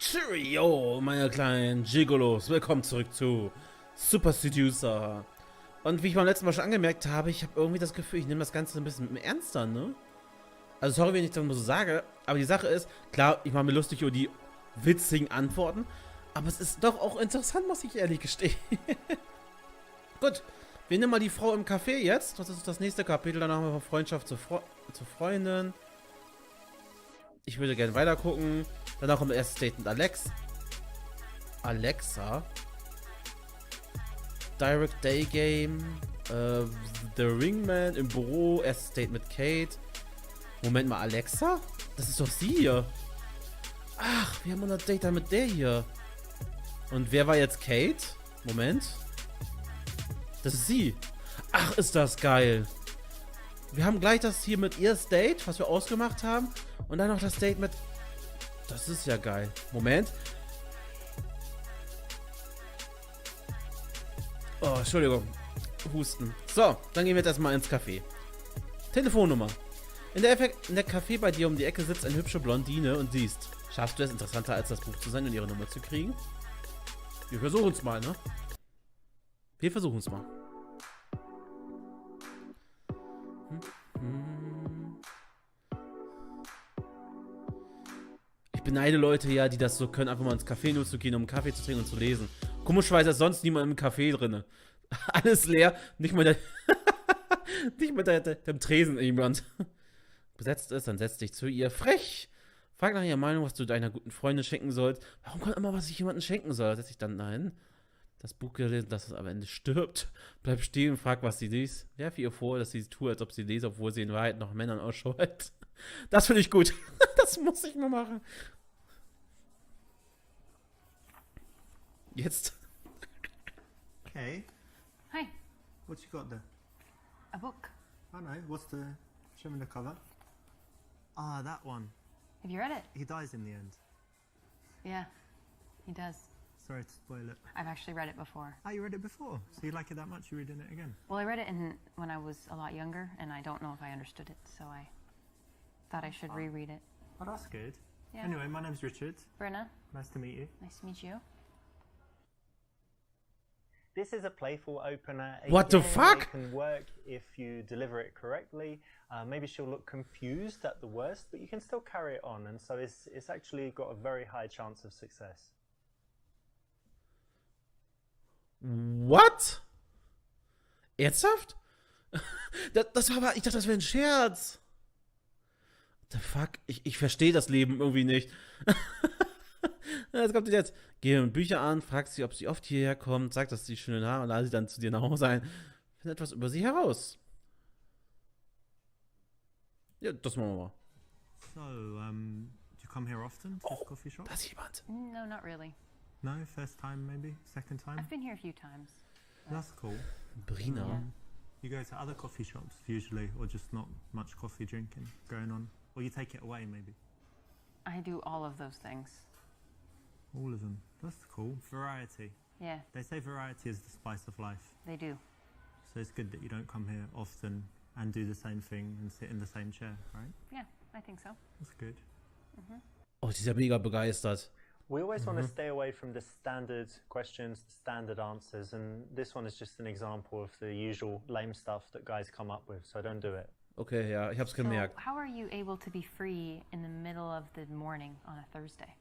Cheerio, meine kleinen Gigolos. Willkommen zurück zu Super Seducer. Und wie ich beim letzten Mal schon angemerkt habe, ich habe irgendwie das Gefühl, ich nehme das Ganze ein bisschen ernster, ne? Also sorry, wenn ich das mal so sage, aber die Sache ist, klar, ich mache mir lustig über die witzigen Antworten, aber es ist doch auch interessant, muss ich ehrlich gestehen. Gut, wir nehmen mal die Frau im Café jetzt. Das ist das nächste Kapitel, danach haben wir von Freundschaft zu Freundin. Ich würde gerne weiter gucken. Danach kommt das erste Date mit Alexa. Direct Day Game. The Ringman im Büro. Erstes Date mit Kate. Moment mal, Alexa? Das ist doch sie hier. Ach, wir haben ein Date dann mit der hier. Und wer war jetzt Kate? Moment. Das ist sie. Ach, ist das geil. Wir haben gleich das hier mit ihr Date, was wir ausgemacht haben. Und dann noch das Date mit... Das ist ja geil. Moment. Oh, Entschuldigung. Husten. So, dann gehen wir jetzt erstmal ins Café. Telefonnummer. In der Café bei dir um die Ecke sitzt eine hübsche Blondine und siehst. Schaffst du es, interessanter als das Buch zu sein und ihre Nummer zu kriegen? Wir versuchen es mal, ne? Wir versuchen es mal. Ich beneide Leute ja, die das so können, einfach mal ins Café nur zu gehen, um einen Kaffee zu trinken und zu lesen. Komischerweise ist sonst niemand im Café drin. Alles leer, nicht mal dem Tresen jemand. Besetzt ist, dann setz dich zu ihr. Frech! Frag nach ihrer Meinung, was du deiner guten Freundin schenken sollst. Warum kommt immer, was ich jemandem schenken soll? Setz dich dann dahin. Das Buch gelesen, dass es am Ende stirbt. Bleib stehen und frag, was sie liest. Werfe ihr vor, dass sie tut, als ob sie lese, obwohl sie in Wahrheit noch Männern Ausschau hält. Das finde ich gut. Das muss ich mal machen. Jetzt. Hey, Hi, what you got there? a book. I know, what's the... show me the cover. Ah, that one. Have you read it? He dies in the end. Yeah, he does. Sorry to spoil it. I've actually read it before. Ah, you read it before? So you like it that much, you're reading it again? Well, I read it when I was a lot younger, and I don't know if I understood it, so I thought I should reread it. Oh, that's good. Yeah. Anyway, my name's Richard. Brenna, Nice to meet you. nice to meet you. This is a playful opener. What the Again, fuck? It can work if you deliver it correctly. Maybe she'll look confused at the worst, but you can still carry it on, and so it's actually got a very high chance of success. What? Ernsthaft? Das war aber... Ich dachte, das wäre ein Scherz. What the fuck? Ich verstehe das Leben irgendwie nicht. Jetzt kommt jetzt. Geh mit Bücher an, frag sie, ob sie oft hierher kommt, sag, dass sie schöne Haare und lade sie dann zu dir nach Hause ein. Find etwas über sie heraus. Ja, das machen wir mal. So, do you come here often to this coffee shop? Da ist jemand. No, not really. No, first time maybe? Second time? I've been here a few times. That's cool. Brina. Yeah. You go to other coffee shops usually, or just not much coffee drinking going on? Or you take it away maybe? I do all of those things. All of them. That's cool. Variety. Yeah, They say variety is the spice of life. they do. So it's good that you don't come here often and do the same thing and sit in the same chair, right? Yeah, I think so. That's good. Oh, die ist ja mega begeistert. We always want to stay away from the standard questions, the standard answers, and this one is just an example of the usual lame stuff that guys come up with, so don't do it. Okay, ja, ich hab's So, gemerkt. how are you able to be free in the middle of the morning on a Thursday?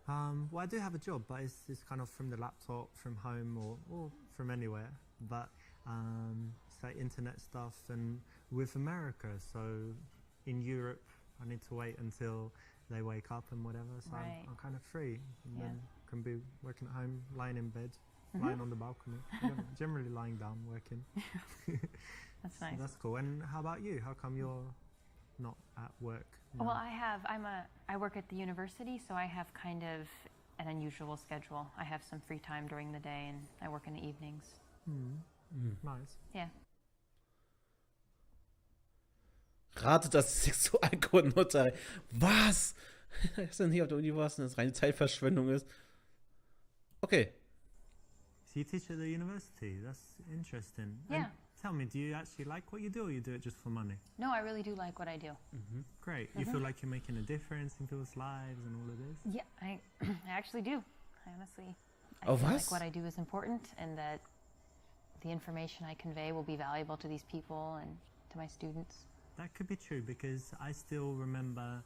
Well, I do have a job, but it's kind of from the laptop, from home, or from anywhere. But it's like internet stuff, and with America, so in Europe, I need to wait until they wake up and whatever. So Right. I'm kind of free, and Yeah. then can be working at home, lying in bed, lying on the balcony. Generally lying down, working. That's So nice. that's cool. And how about you? How come you're not at work? Well, now? I work at the university, so I have kind of an unusual schedule. I have some free time during the day, and I work in the evenings. Nice. Yeah. Ratet das Sexualkundenurteil. Was? Was ist denn hier auf der Uni was? Das reine Zeitverschwendung ist. Okay. So you teach at the university? That's interesting. Yeah. And tell me, do you actually like what you do, or you do it just for money? No, I really do like what I do. Great. You feel like you're making a difference in people's lives and all of this? Yeah, actually do. I honestly, I Oh, feel was? like what I do is important and that the information I convey will be valuable to these people and to my students. That could be true because I still remember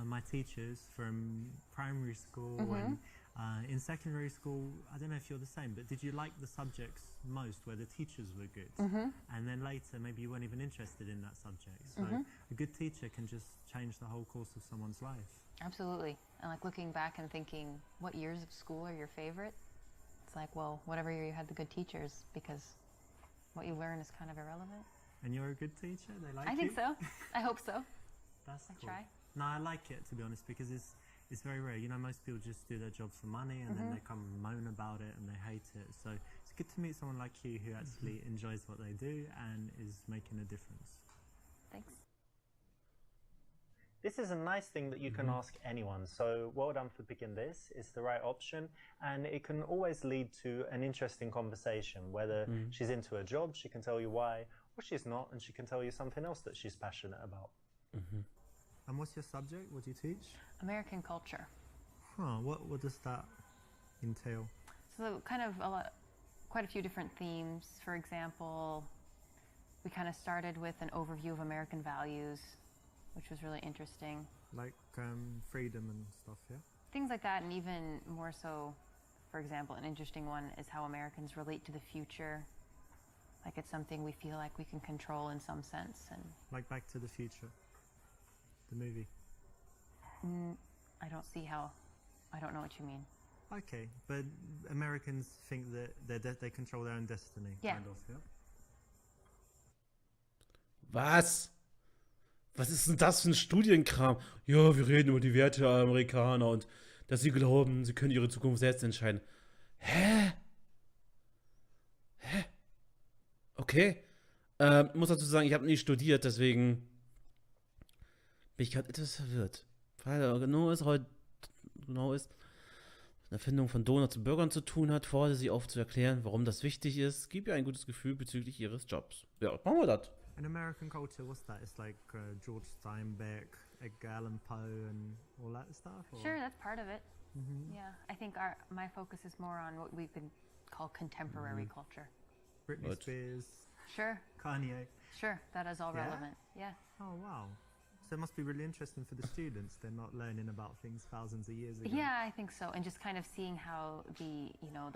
my teachers from primary school and in secondary school. I don't know if you're the same, but did you like the subjects most where the teachers were good? And then later maybe you weren't even interested in that subject. So a good teacher can just change the whole course of someone's life. Absolutely. And like looking back and thinking, what years of school are your favorite? It's like, well, whatever year you had the good teachers, because what you learn is kind of irrelevant. And you're a good teacher? They like you? I think so. I hope so. That's I cool. try. No, I like it, to be honest, because it's very rare. You know, most people just do their job for money and then they come and moan about it and they hate it. So it's good to meet someone like you who actually enjoys what they do and is making a difference. Thanks. This is a nice thing that you can ask anyone, so well done for picking this. It's the right option, and it can always lead to an interesting conversation. Whether she's into a job, she can tell you why, or she's not, and she can tell you something else that she's passionate about. And what's your subject? What do you teach? American culture. Huh, what does that entail? So kind of quite a few different themes. For example, we kind of started with an overview of American values, which was really interesting. Like freedom and stuff, yeah? Things like that, and even more so, for example, an interesting one is how Americans relate to the future. Like it's something we feel like we can control in some sense. And Like Back to the Future, the movie. I don't see how, I don't know what you mean. Okay, but Americans think that they control their own destiny, Yeah. kind of, yeah? Was? Was ist denn das für ein Studienkram? Ja, wir reden über die Werte der Amerikaner und dass sie glauben, sie können ihre Zukunft selbst entscheiden. Hä? Okay. Muss dazu sagen, ich habe nie studiert, deswegen bin ich gerade etwas verwirrt. Weil genau ist eine Erfindung von Donuts und Bürgern zu tun hat, fordere sie auf zu erklären, warum das wichtig ist. Gib ihr ein gutes Gefühl bezüglich ihres Jobs. Ja, machen wir das. In American culture, what's that? It's like George Steinbeck, Edgar Allan Poe, and all that stuff? Or? Sure, that's part of it. Yeah, I think my focus is more on what we could call contemporary culture. Britney What? Spears, Sure, Kanye. sure, that is all Yeah? relevant. Yeah. Oh, wow. So it must be really interesting for the students. They're not learning about things thousands of years ago. Yeah, I think so. And just kind of seeing how the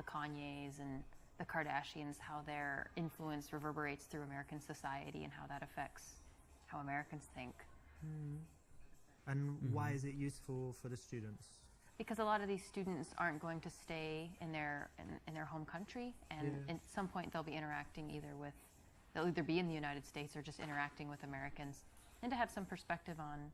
Kanyes and the Kardashians, how their influence reverberates through American society and how that affects how Americans think. And why is it useful for the students? Because a lot of these students aren't going to stay in their home country, and Yeah. at some point they'll be interacting they'll either be in the United States or just interacting with Americans, and to have some perspective on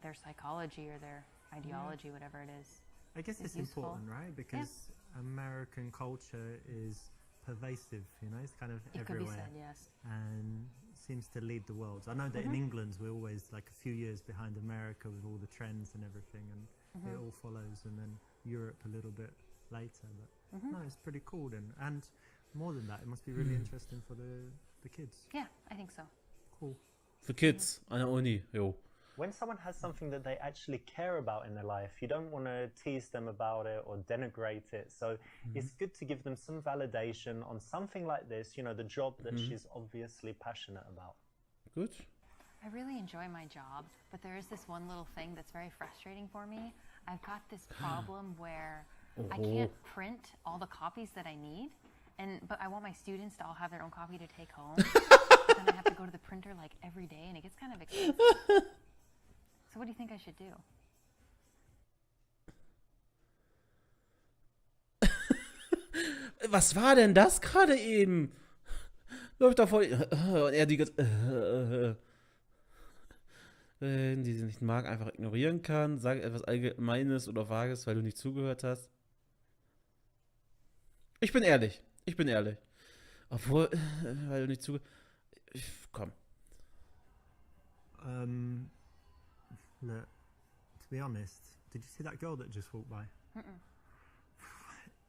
their psychology or their ideology, whatever it is. I guess Is it's useful. important, right? Because American culture is pervasive, you know, it's kind of It could be everywhere. said, yes. And seems to lead the world. I know that in England we're always like a few years behind America with all the trends and everything, and it all follows, and then Europe a little bit later. But no, it's pretty cool then. And more than that, it must be really interesting for the kids. Yeah, I think so. Cool. Für Kids an der Uni, jo. When someone has something that they actually care about in their life, you don't want to tease them about it or denigrate it. So it's good to give them some validation on something like this, you know, the job that she's obviously passionate about. Gut. I really enjoy my job, but there is this one little thing that's very frustrating for me. I've got this problem where I can't print all the copies that I need, but I want my students to all have their own copy to take home. But then I have to go to the printer like every day, and it gets kind of expensive. So what do you think I should do? Was war denn das gerade eben? Läuft da voll. Und er die die sie nicht mag, einfach ignorieren kann. Sag etwas Allgemeines oder Vages, weil du nicht zugehört hast. Ich bin ehrlich. Obwohl, weil du nicht zugehört. Komm. Look, to be honest, did you see that girl that just walked by?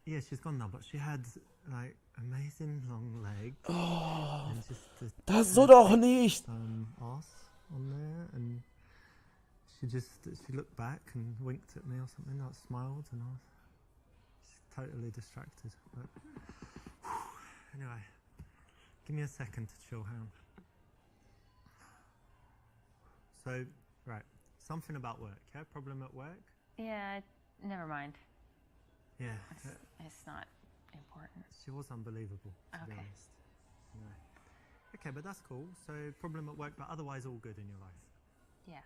Yeah, she's gone now, but she had like amazing long legs. Oh, and just das so doch nicht. Ass on there, and she looked back and winked at me or something, like smiled, and I was just totally distracted. But anyway, give me a second to chill out. So, right, something about work, yeah? Problem at work? Yeah, never mind. Yeah. It's not important. She was unbelievable, to be Okay. honest. Anyway. Okay, but that's cool. So, problem at work, but otherwise all good in your life. Yeah.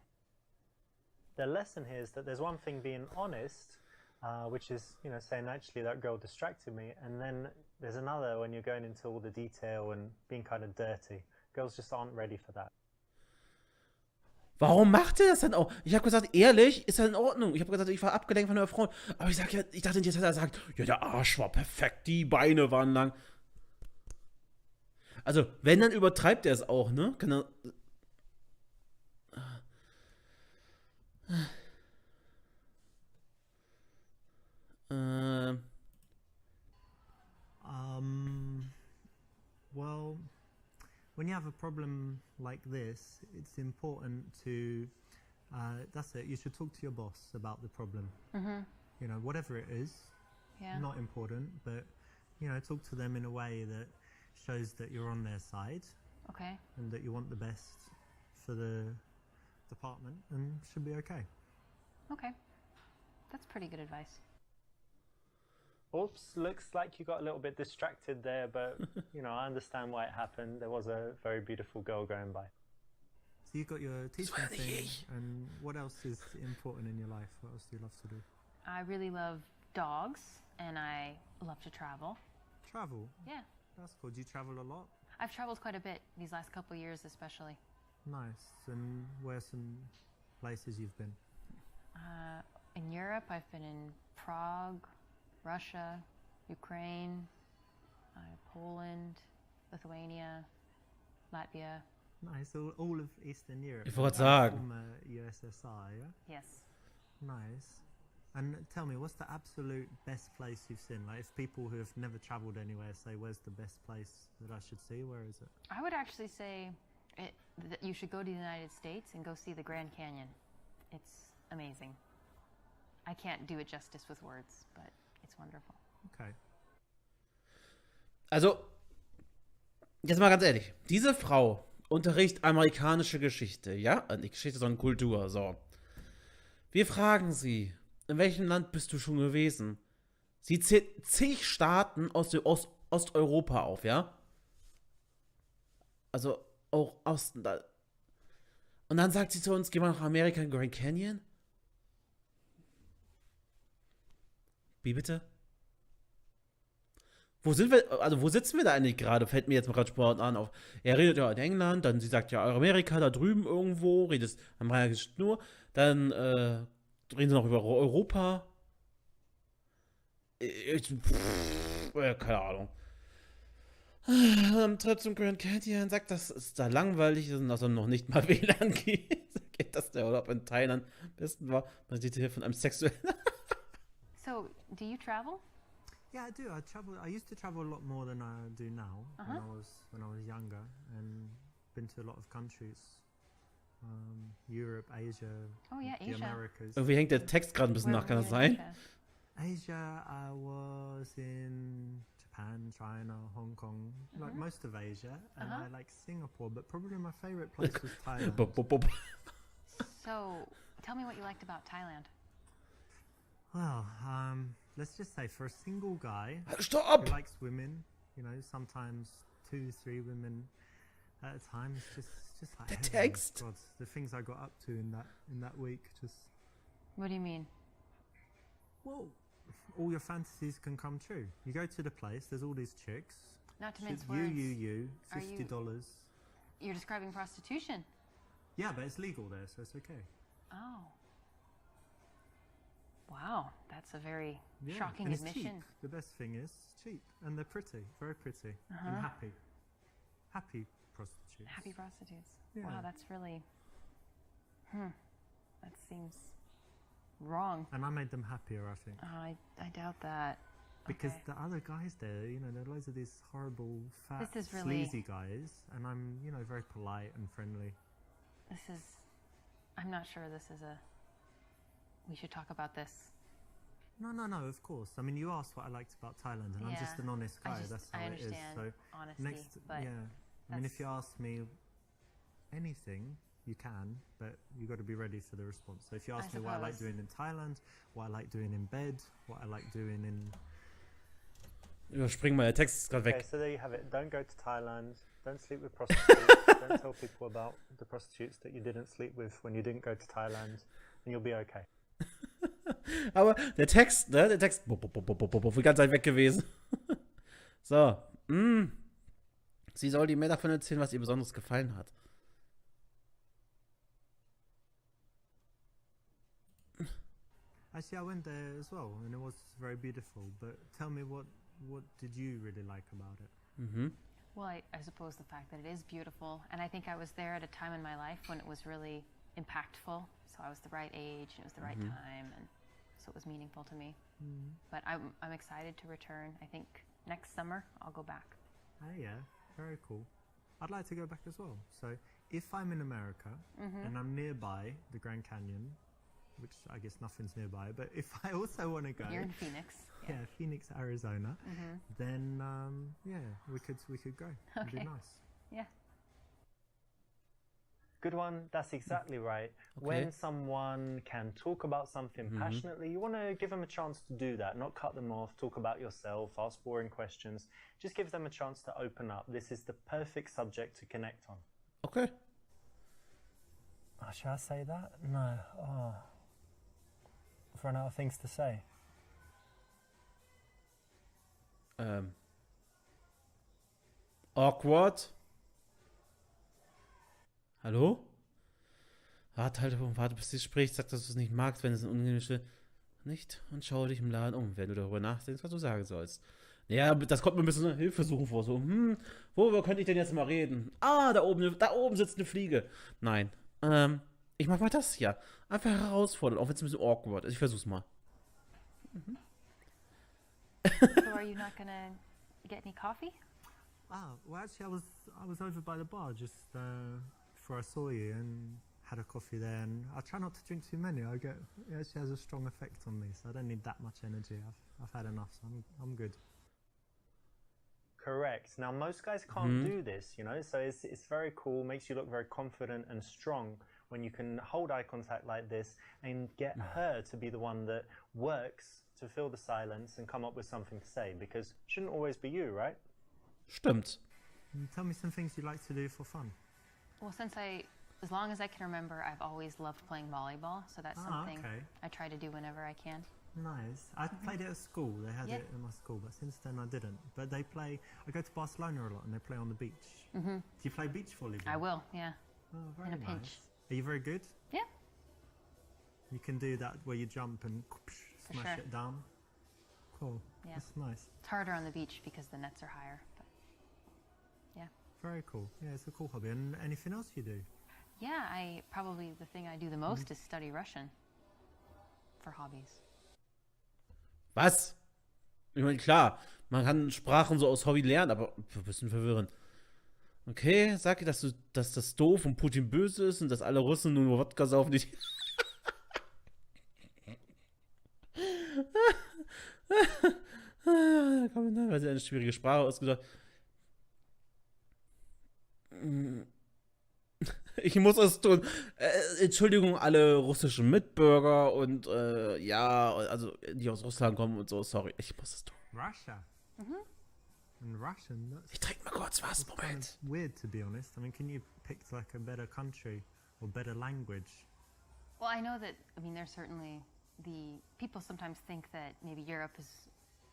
The lesson here is that there's one thing being honest, which is, you know, saying actually that girl distracted me, and then there's another when you're going into all the detail and being kind of dirty. Girls just aren't ready for that. Warum macht er das denn auch? Ich habe gesagt, ehrlich, ist das in Ordnung. Ich habe gesagt, ich war abgelenkt von einer Frau. Aber ich sag ja, ich dachte, jetzt hat er gesagt, ja, der Arsch war perfekt, die Beine waren lang. Also, wenn, dann übertreibt er es auch, ne? Genau. Well, when you have a problem like this, it's important to, that's it, you should talk to your boss about the problem. You know, whatever it is, Yeah. not important, but, you know, talk to them in a way that shows that you're on their side Okay. and that you want the best for the department, and should be okay. Okay. That's pretty good advice. Oops, looks like you got a little bit distracted there, but, you know, I understand why it happened. There was a very beautiful girl going by. So you've got your teaching thing, and what else is important in your life? What else do you love to do? I really love dogs, and I love to travel. Travel? Yeah. That's cool. Do you travel a lot? I've traveled quite a bit these last couple of years, especially. Nice. And where's some places you've been? In Europe, I've been in Prague, Russia, Ukraine, Poland, Lithuania, Latvia. Nice. All of Eastern Europe. Ich wollte sagen. Former USSR, yeah? Yes. Nice. And tell me, what's the absolute best place you've seen? Like, if people who have never travelled anywhere say, where's the best place that I should see? Where is it? I would actually say that you should go to the United States and go see the Grand Canyon. It's amazing. I can't do it justice with words, but it's wonderful. Okay. Also, jetzt mal ganz ehrlich. Diese Frau unterrichtet amerikanische Geschichte, ja? Nicht Geschichte, sondern Kultur, so. Wir fragen sie, in welchem Land bist du schon gewesen? Sie zählt zig Staaten aus Osteuropa auf, ja? Also auch Osten. Und dann sagt sie zu uns, gehen wir nach Amerika in Grand Canyon? Wie bitte? Wo sind wir, also wo sitzen wir da eigentlich gerade? Fällt mir jetzt mal gerade spontan auf. Er redet ja in England, dann sie sagt ja Amerika da drüben irgendwo, redet amerikanisch nur, dann reden sie noch über Europa. Keine Ahnung. Am Trip zum Grand Canyon sagt, dass es da langweilig ist und dass er noch nicht mal WLAN geht, dass der Urlaub in Thailand am besten war. Man sieht hier von einem sexuellen. So, do you travel? Yeah, I do. I travel. I used to travel a lot more than I do now. When I was younger, and been to a lot of countries, Europe, Asia, Oh yeah, the Asia. Americas. Irgendwie hängt der Text gerade ein bisschen nach, kann das sein? Asia, I was in Japan, China, Hong Kong, like most of Asia, and I like Singapore, but probably my favorite place was Thailand. So, tell me what you liked about Thailand. Well, let's just say for a single guy Stopp! who likes women, you know, sometimes 2, 3 women at a time, it's just like The heaven. text. God, the things I got up to in that week, just What do you mean? well, all your fantasies can come true. You go to the place, there's all these chicks. Not to mince It's words. you, Are you- $50. You're describing prostitution. Yeah, but it's legal there, so it's okay. Oh. Wow, that's a very Yeah, shocking and it's admission. cheap. The best thing is it's cheap, and they're pretty, very pretty, and happy. Happy prostitutes. Happy prostitutes. Yeah. Wow, that's really. That seems wrong. And I made them happier, I think. I doubt that. Because Okay. the other guys there, you know, there are loads of these horrible, fat, This is really- sleazy guys, and I'm, you know, very polite and friendly. This is I'm not sure this is we should talk about this. No, of course. I mean, you asked what I liked about Thailand, and I'm just an honest guy. That's how it is. So honesty, but I mean, if you ask me anything, you can, but you got to be ready for the response. So if you ask me what I like doing in Thailand, what I like doing in bed, what I like doing in... Überspring mal, der Text ist gerade weg. Okay, so there you have it. Don't go to Thailand. Don't sleep with prostitutes. Don't tell people about the prostitutes that you didn't sleep with when you didn't go to Thailand, and you'll be okay. Aber der Text, ne? Der Text, die ganze Zeit weg gewesen. So, sie soll dir mehr davon erzählen, was ihr besonders gefallen hat. Actually, I went there as well, and it was very beautiful. But tell me, what did you really like about it? Well, I suppose the fact that it is beautiful, and I think I was there at a time in my life when it was really impactful. So I was the right age, and it was the right time, and so it was meaningful to me. But I'm excited to return. I think next summer I'll go back. Oh yeah, very cool. I'd like to go back as well. So if I'm in America and I'm nearby the Grand Canyon, which I guess nothing's nearby, but if I also want to go, You're in Phoenix. Yeah, Phoenix, Arizona, then yeah, we could go. It'd be Okay. nice. Yeah. Good one. That's exactly right. Okay. When someone can talk about something passionately, you want to give them a chance to do that, not cut them off, talk about yourself, ask boring questions. Just give them a chance to open up. This is the perfect subject to connect on. Okay. Oh, should I say that? No. Oh. I've run out of things to say. Awkward. Hallo? Warte, bis sie spricht. Sag, dass du es nicht magst, wenn es ein unangenehmes nicht und schaue dich im Laden um, wenn du darüber nachdenkst, was du sagen sollst. Ja, das kommt mir ein bisschen Hilfe suchen vor. So, worüber könnte ich denn jetzt mal reden? Ah, da oben sitzt eine Fliege. Nein. Ich mach mal das hier. Einfach herausfordern, auch wenn es ein bisschen awkward ist. Ich versuch's mal. So are you not gonna get any coffee? Well, actually, I was over by the bar just before I saw you and had a coffee there. And I try not to drink too many. It actually has a strong effect on me, so I don't need that much energy. I've had enough, so I'm good. Correct. Now, most guys can't do this, you know, so it's very cool, makes you look very confident and strong when you can hold eye contact like this and get her to be the one that works to fill the silence and come up with something to say, because it shouldn't always be you, right? Stimmt. Tell me some things you like to do for fun. Well, as long as I can remember, I've always loved playing volleyball, so that's something I try to do whenever I can. Nice. I played it at school. They had it in my school, but since then I didn't. But I go to Barcelona a lot, and they play on the beach. Do you play beach volleyball? I will, yeah. Oh, very In a nice. pinch. Are you very good? Yeah. You can do that where you jump and smash sure. it down. Cool. Yeah. That's nice. It's harder on the beach because the nets are higher. But yeah. Very cool. Yeah, it's a cool hobby. And anything else you do? Yeah, probably the thing I do the most is study Russian for hobbies. Was? Ich meine, klar, man kann Sprachen so aus Hobby lernen, aber ein bisschen verwirrend. Okay, sag ihr, dass das doof und Putin böse ist und dass alle Russen nur Wodka saufen, die... Kommentar, weil sie eine schwierige Sprache ausgedacht. Ich muss es tun. Entschuldigung, alle russischen Mitbürger und ja, also die aus Russland kommen und so, sorry, ich muss es tun. Russia. And Russian. That's Ich trinke mal kurz was, kind Moment. of weird, to be honest. I mean, can you pick like a better country or better language? Well, I know that, there's certainly people sometimes think that maybe Europe is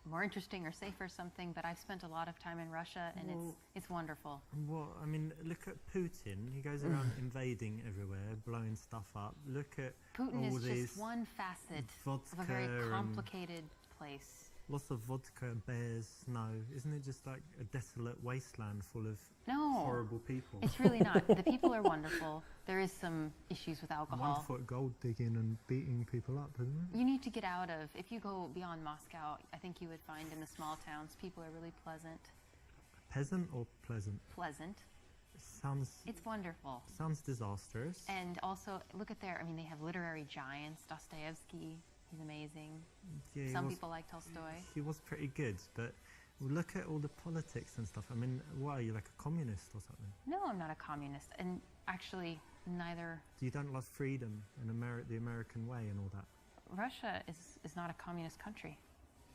more interesting or safe or something, but I've spent a lot of time in Russia and it's wonderful. Well, I mean, look at Putin. He goes around invading everywhere, blowing stuff up. Look at Putin all is these just one facet of a vodka very and complicated place. lots of vodka, bears, snow. Isn't it just like a desolate wasteland full of No, horrible people? it's really not. The people are wonderful. There is some issues with alcohol. 1 foot gold digging and beating people up, isn't it? You need to get out of, if you go beyond Moscow, I think you would find in the small towns, people are really pleasant. Peasant or pleasant? Pleasant. It's wonderful. Sounds disastrous. And also, look at I mean, they have literary giants. Dostoevsky, he's amazing. Yeah, Some people like Tolstoy. He was pretty good, but look at all the politics and stuff. I mean, what are you, like a communist or something? No, I'm not a communist. And actually, neither... You don't love freedom and the American way and all that? Russia is not a communist country.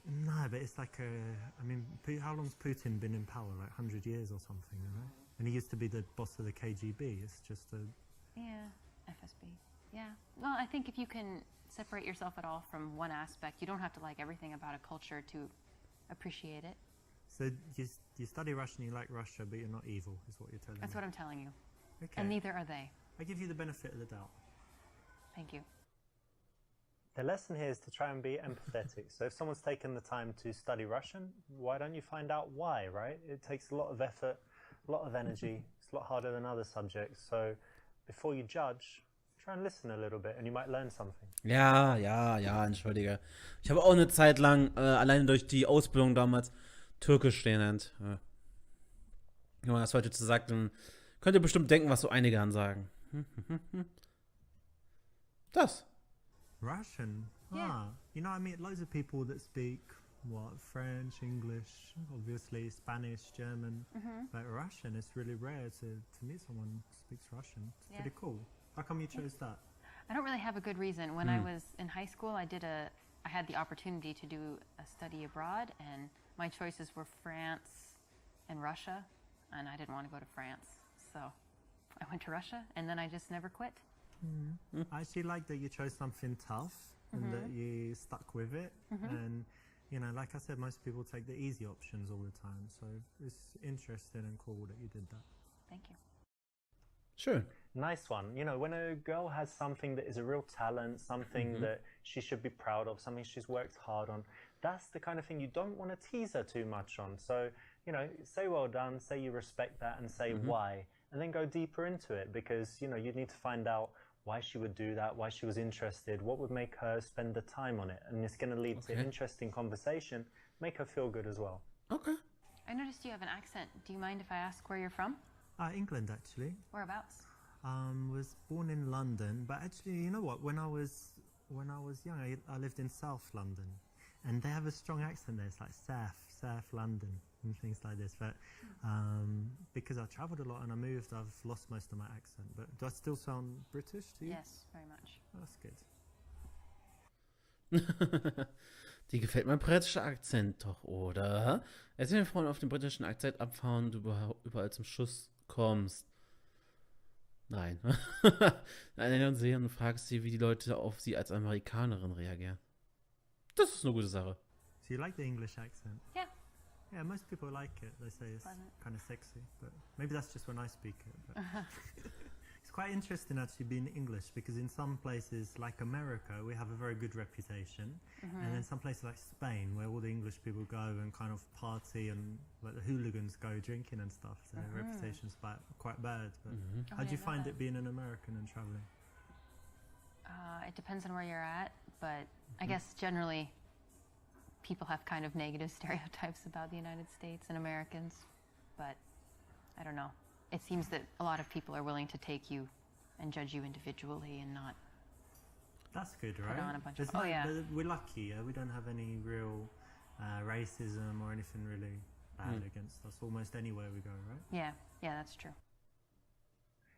No, but it's like I mean, how long's Putin been in power? Like 100 years or something, you know? And he used to be the boss of the KGB. It's just a... Yeah, FSB. Yeah. Well, I think if you can separate yourself at all from one aspect, you don't have to like everything about a culture to appreciate it. So you study Russian, you like Russia, but you're not evil, is what you're telling me. That's what I'm telling you. Okay. And neither are they. I give you the benefit of the doubt. Thank you. The lesson here is to try and be empathetic. So if someone's taken the time to study Russian, why don't you find out why, right? It takes a lot of effort, a lot of energy. It's a lot harder than other subjects. So before you judge, try and listen a little bit and you might learn something. Ja, entschuldige. Ich habe auch eine Zeit lang, alleine durch die Ausbildung damals, Türkisch gelernt. Wenn man das heute zu sagt, dann könnt ihr bestimmt denken, was so einige ansagen. Das. Russian? Yeah. Ah, you know, I meet loads of people that speak, French, English, obviously Spanish, German, but Russian, it's really rare to meet someone who speaks Russian. It's Yeah. pretty cool. How come you chose that? I don't really have a good reason. When I was in high school, I had the opportunity to do a study abroad, and my choices were France and Russia, and I didn't want to go to France, so I went to Russia, and then I just never quit. I actually like that you chose something tough and that you stuck with it. And, you know, like I said, most people take the easy options all the time. So it's interesting and cool that you did that. Thank you. Schön. Nice one. You know, when a girl has something that is a real talent, something that she should be proud of, something she's worked hard on, that's the kind of thing you don't want to tease her too much on. So, you know, say well done, say you respect that, and say why, and then go deeper into it, because, you know, you need to find out why she would do that, why she was interested, what would make her spend the time on it, and it's going to lead to an interesting conversation, make her feel good as well. Okay. I noticed you have an accent. Do you mind if I ask where you're from? England, actually. Whereabouts? Was born in London, but actually, you know what? When I was young, I lived in South London, and they have a strong accent there. It's like South London and things like this. But because I travelled a lot and I moved, I've lost most of my accent. But do I still sound British to you? Yes, very much. Oh, that's good. Die gefällt mein britischer Akzent doch, oder? Erzähl mir vorhin auf den britischen Akzent abfahren, du überall zum Schuss kommst. Nein. Nein, und sehen und fragst sie, wie die Leute auf sie als Amerikanerin reagieren. Das ist eine gute Sache. So you like the English accent? Yeah. Yeah, most people like it. They say it's Pleasant. kind of sexy, but maybe that's just when I speak it. But it's quite interesting actually being English, because in some places like America, we have a very good reputation, and then some places like Spain, where all the English people go and kind of party and like the hooligans go drinking and stuff, so their reputation's quite bad. But Oh, how I do you didn't know find that. it being an American and traveling? It depends on where you're at, but I guess generally people have kind of negative stereotypes about the United States and Americans, but I don't know. It seems that a lot of people are willing to take you and judge you individually and not... That's good, Put right? on a bunch of- There's oh, yeah. We're lucky. We don't have any real racism or anything really bad against us almost anywhere we go, right? Yeah, that's true.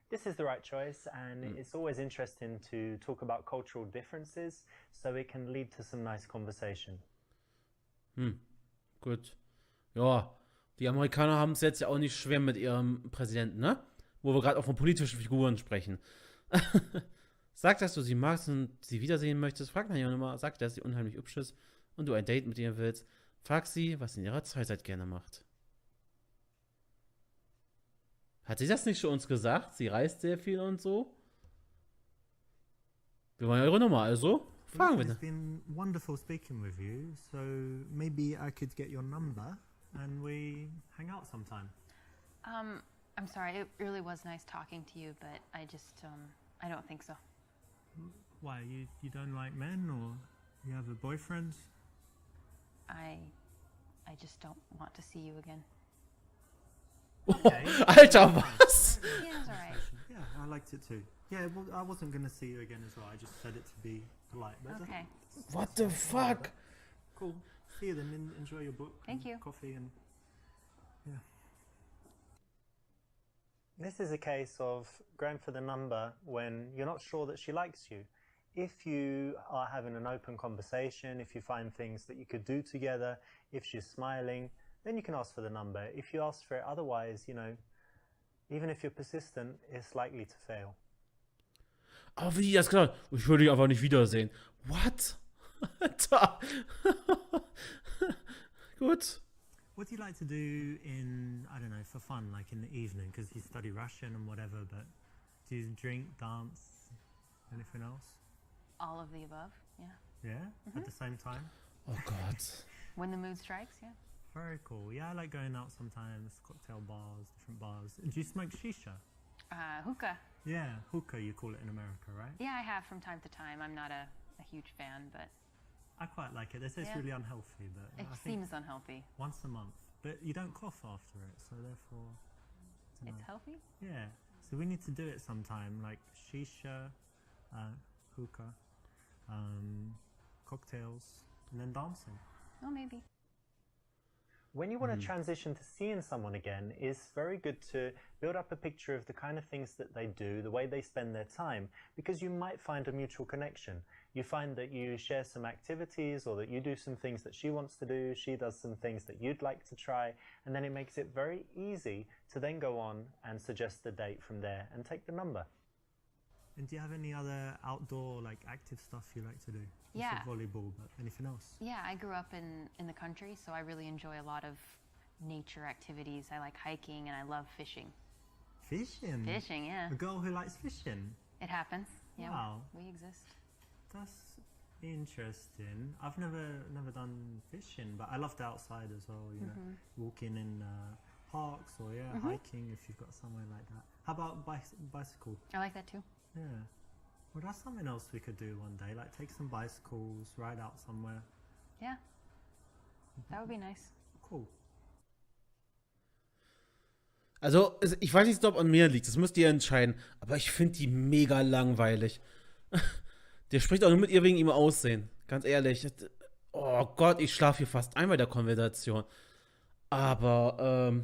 This is the right choice, and it's always interesting to talk about cultural differences, so it can lead to some nice conversation. Gut. Ja, die Amerikaner haben es jetzt ja auch nicht schwer mit ihrem Präsidenten, ne? Wo wir gerade auch von politischen Figuren sprechen. Sag, dass du sie magst und sie wiedersehen möchtest. Frag nach ihrer Nummer. Sag, dass sie unheimlich hübsch ist und du ein Date mit ihr willst. Frag sie, was sie in ihrer Freizeit gerne macht. Hat sie das nicht schon uns gesagt? Sie reist sehr viel und so? Wir wollen ja ihre Nummer, also fragen wir. It's been wonderful speaking with you, so maybe I could get your number and we hang out sometime. I'm sorry, it really was nice talking to you, but I just, I don't think so. Why, you don't like men, or you have a boyfriend? I just don't want to see you again. Okay. Alter, was? Yeah, it's alright. Yeah, I liked it too. Yeah, well, I wasn't going to see you again as well. I just said it to be polite. But Okay. What the fuck? Cool. See you then. Enjoy your book. Thank and you. Coffee and yeah. This is a case of going for the number when you're not sure that she likes you. If you are having an open conversation, if you find things that you could do together, if she's smiling, then you can ask for the number. If you ask for it otherwise, you know, even if you're persistent, it's likely to fail. Aber wie das klar? Ich würde dich einfach nicht wiedersehen. What? Alter. Gut. What do you like to do in, I don't know, for fun, like in the evening? Because you study Russian and whatever, but do you drink, dance, anything else? All of the above, yeah. Yeah? At the same time? Oh Gott. When the mood strikes, yeah. Very cool. Yeah, I like going out sometimes, cocktail bars, different bars. And do you smoke shisha? Hookah. Yeah, hookah you call it in America, right? Yeah, I have from time to time. I'm not a huge fan, but I quite like it. They say it's Yeah. really unhealthy, but it I think seems unhealthy. once a month. But you don't cough after it, so therefore, I don't It's know. healthy? Yeah. So we need to do it sometime, like shisha, hookah, cocktails, and then dancing. Oh, maybe. When you want to transition to seeing someone again, it's very good to build up a picture of the kind of things that they do, the way they spend their time, because you might find a mutual connection. You find that you share some activities, or that you do some things that she wants to do, she does some things that you'd like to try, and then it makes it very easy to then go on and suggest the date from there and take the number. And do you have any other outdoor, like active stuff you like to do? You Yeah. said volleyball, but anything else? Yeah, I grew up in the country, so I really enjoy a lot of nature activities. I like hiking and I love fishing. Fishing? Fishing, yeah. A girl who likes fishing? It happens. Yeah, Wow. we exist. That's interesting. I've never done fishing, but I love the outside as well, you know, walking in parks or hiking if you've got somewhere like that. How about bicycle? I like that too. Yeah. Well, that's something else we could do one day, like take some bicycles, ride out somewhere. Yeah, that would be nice. Cool. Also, ich weiß nicht, ob an mir liegt, das müsst ihr entscheiden, aber ich finde die mega langweilig. Der spricht auch nur mit ihr wegen ihrem Aussehen, ganz ehrlich. Oh Gott, ich schlafe hier fast ein bei der Konversation. Aber,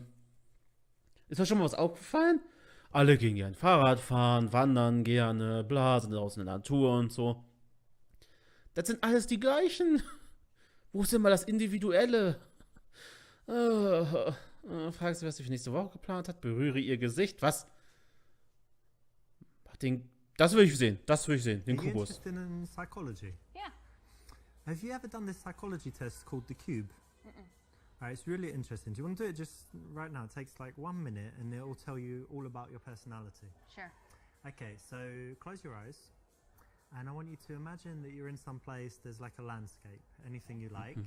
ist euch schon mal was aufgefallen? Alle gehen gerne Fahrrad fahren, wandern gerne, bla, sind draußen in der Natur und so. Das sind alles die gleichen. Wo ist denn mal das Individuelle? Fragt sie, was sie für nächste Woche geplant hat. Berühre ihr Gesicht. Was? Das will ich sehen. Das will ich sehen. Den Are you Kubus. interested in psychology? Yeah. Have you ever done this psychology test called the Cube? Alright, it's really interesting. Do you want to do it just right now? It takes like 1 minute and it will tell you all about your personality. Sure. Okay, so close your eyes and I want you to imagine that you're in some place, there's like a landscape, anything you like,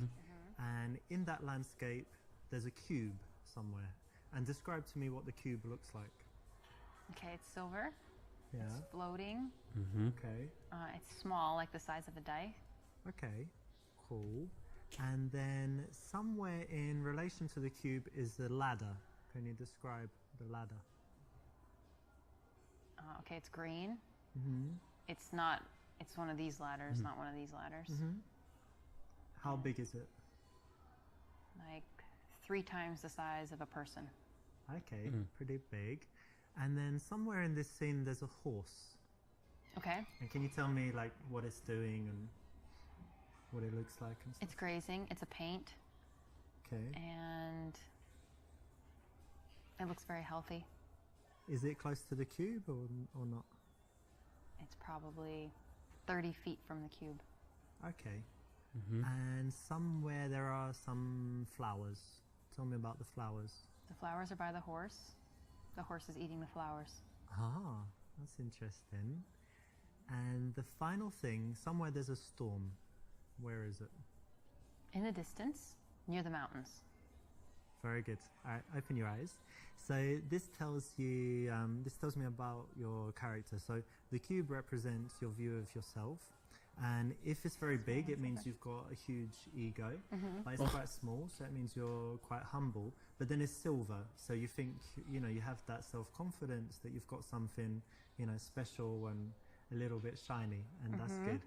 and in that landscape there's a cube somewhere. And describe to me what the cube looks like. Okay, it's silver. Yeah. It's floating. Okay. It's small, like the size of a die. Okay. Cool. And then somewhere in relation to the cube is the ladder. Can you describe the ladder? Okay, it's green. Mm-hmm. It's one of these ladders, not one of these ladders. How big is it? Like 3 times the size of a person. Okay, pretty big. And then somewhere in this scene there's a horse. Okay. And can you tell me like what it's doing and what it looks like and stuff? It's grazing. It's a paint. Okay. And it looks very healthy. Is it close to the cube or not? It's probably 30 feet from the cube. Okay. And somewhere there are some flowers. Tell me about the flowers. The flowers are by the horse. The horse is eating the flowers. Ah, that's interesting. And the final thing, somewhere there's a storm. Where is it? In the distance, near the mountains. Very good. All right, open your eyes. So this tells you, this tells me about your character. So the cube represents your view of yourself, And if it's very big, it means you've got a huge ego. But it's quite small, so it means you're quite humble. But then it's silver, so you think, you know, you have that self-confidence that you've got something, you know, special and a little bit shiny, and that's good.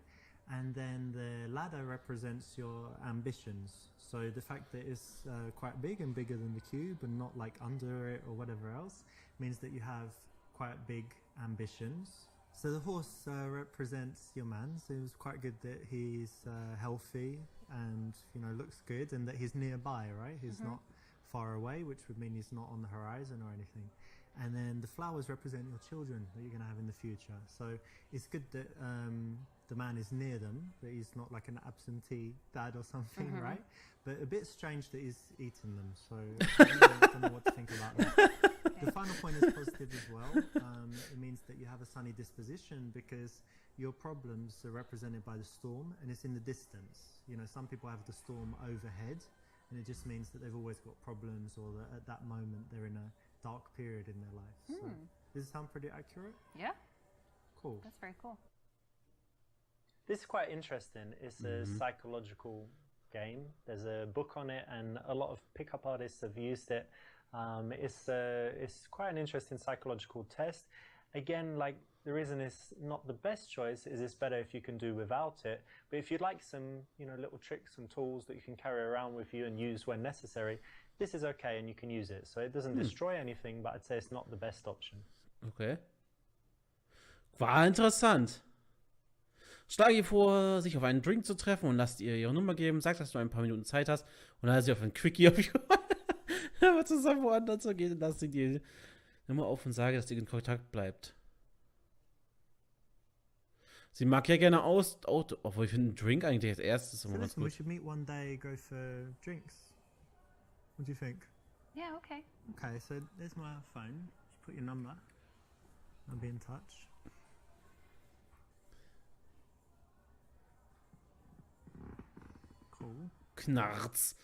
And then the ladder represents your ambitions. So the fact that it's quite big and bigger than the cube and not like under it or whatever else means that you have quite big ambitions. So the horse represents your man, so it was quite good that he's healthy and, you know, looks good, and that he's nearby, right? He's not far away, which would mean he's not on the horizon or anything. And then the flowers represent your children that you're going to have in the future. So it's good that the man is near them, that he's not like an absentee dad or something, right? But a bit strange that he's eating them, so I don't know what to think about that. The final point is positive as well. It means that you have a sunny disposition because your problems are represented by the storm, and it's in the distance. You know, some people have the storm overhead, and it just means that they've always got problems, or that at that moment they're in a dark period in their life. So does it sound pretty accurate? Yeah, Cool. that's very cool. This is quite interesting. It's a psychological game. There's a book on it, and a lot of pickup artists have used it. It's quite an interesting psychological test. Again, like, the reason it's not the best choice is it's better if you can do without it. But if you'd like some, you know, little tricks and tools that you can carry around with you and use when necessary, this is okay and you can use it. So it doesn't destroy anything, but I'd say it's not the best option. Okay. War interessant. Schlage ihr vor, sich auf einen Drink zu treffen und lasst ihr ihre Nummer geben. Sagt, dass du ein paar Minuten Zeit hast. Und dann hat sie auf ein Quickie aber zusammen woanders zu gehen. Und lasst sie die Nummer auf und sage, dass ihr in Kontakt bleibt. Sie mag ja gerne obwohl ich finde, ein Drink eigentlich als erstes So immer ganz listen, we gut. should meet one day, go for drinks. What do you think? Yeah, okay. Okay, so there's my phone. Just put your number. I'll be in touch. Cool. Knarz.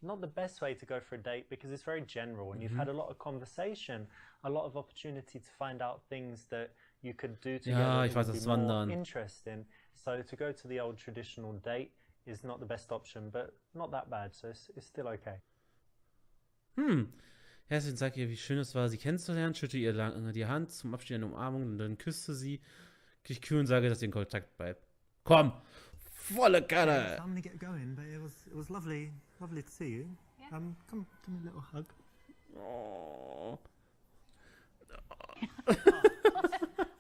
Not the best way to go for a date because it's very general and you've had a lot of conversation, a lot of opportunity to find out things that you could do together Ja, ich that weiß, would das be more Wandern. interesting. So to go to the old traditional date is not the best option, but not that bad, so it's still okay. Herzlichen sagt ihr, wie schön es war, sie kennenzulernen, schütte ihr die Hand zum Abschied eine Umarmung und dann küsste sie. Ich kühl und sage, dass ihr in Kontakt bleibt. Komm! Volle Kanne! I'm gonna get going, but it was lovely to see you. Yeah. Come, give me a little hug. Oh.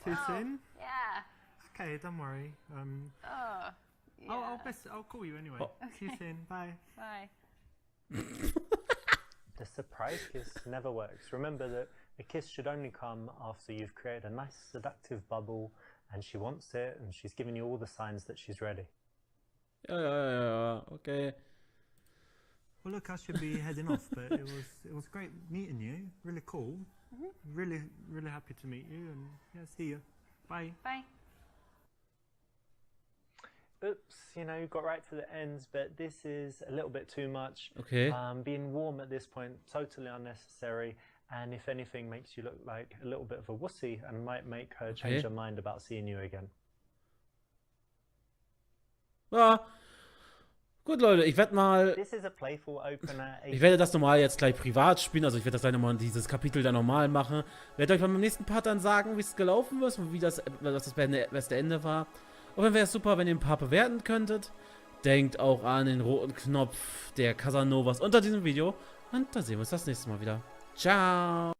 Too soon? Yeah. Okay, don't worry. Oh, yeah. I'll call you anyway. Oh. See you soon. Bye. Bye. The surprise kiss never works. Remember that a kiss should only come after you've created a nice seductive bubble and she wants it and she's giving you all the signs that she's ready. Ja, okay. Well, look, I should be heading off, but it was great meeting you. Really cool. Really happy to meet you, and yeah, see you. Bye. Bye. Oops, you know, you got right to the ends, but this is a little bit too much. Okay. Being warm at this point, totally unnecessary, and if anything, makes you look like a little bit of a wussy and might make her change her mind about seeing you again. Ja. Gut, Leute, ich werde mal. This is a playful opener. Ich werde das normal jetzt gleich privat spielen, also ich werde das dann nochmal dieses Kapitel dann normal machen. Ich werde euch beim nächsten Part dann sagen, wie es gelaufen ist und wie das beste Ende war. Und dann wäre es super, wenn ihr ein paar bewerten könntet. Denkt auch an den roten Knopf der Casanovas unter diesem Video. Und dann sehen wir uns das nächste Mal wieder. Ciao!